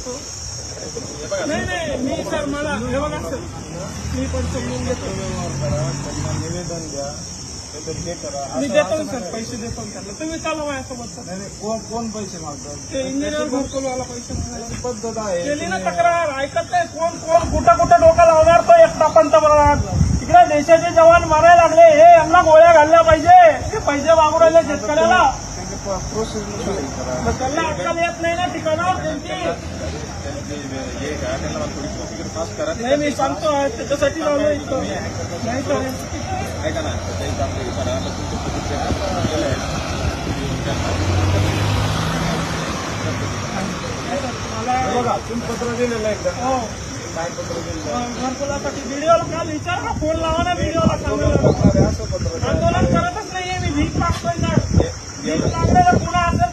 हो. नाही नाही मी सर मला हे बघा सर मी पण समजून घेतो. निवेदन द्या ते करा. मी देतो सर पैसे देतो त्यांना. तुम्ही चालवा माझ्यासोबत सर. नाही कोण पैसे मागतात? ते इंजिनियर घरकुलवाला पैसे मागायला पद्धत आहे. केली ना तक्रार. ऐकत नाही कोण कोण कुठं कुठं डोकं लावणार तो एकटा पंतप्रधान. तिकडे देशाचे जवान मारायला लागले हे यांना गोळ्या घालल्या पाहिजे. हे पैसे मागू राहिले शेतकऱ्याला. प्रोसेस त्यांना अक्कल येत नाही ना ठिकाणावर त्यांची. नाही मी सांगतो त्याच्यासाठी लावलं इथं. नाही तर ऐका ना बघा तुम्ही पत्र दिलेलं आहे का? हो काय पत्र दिलेलं? घरकुलासाठी व्हिडिओला काल विचार ना फोन लावा ना व्हिडिओला सांगायला. असं पत्र आंदोलन करतच नाहीये मी. भीक मागतोय ना. भीक मागलेलं पुन्हा असेल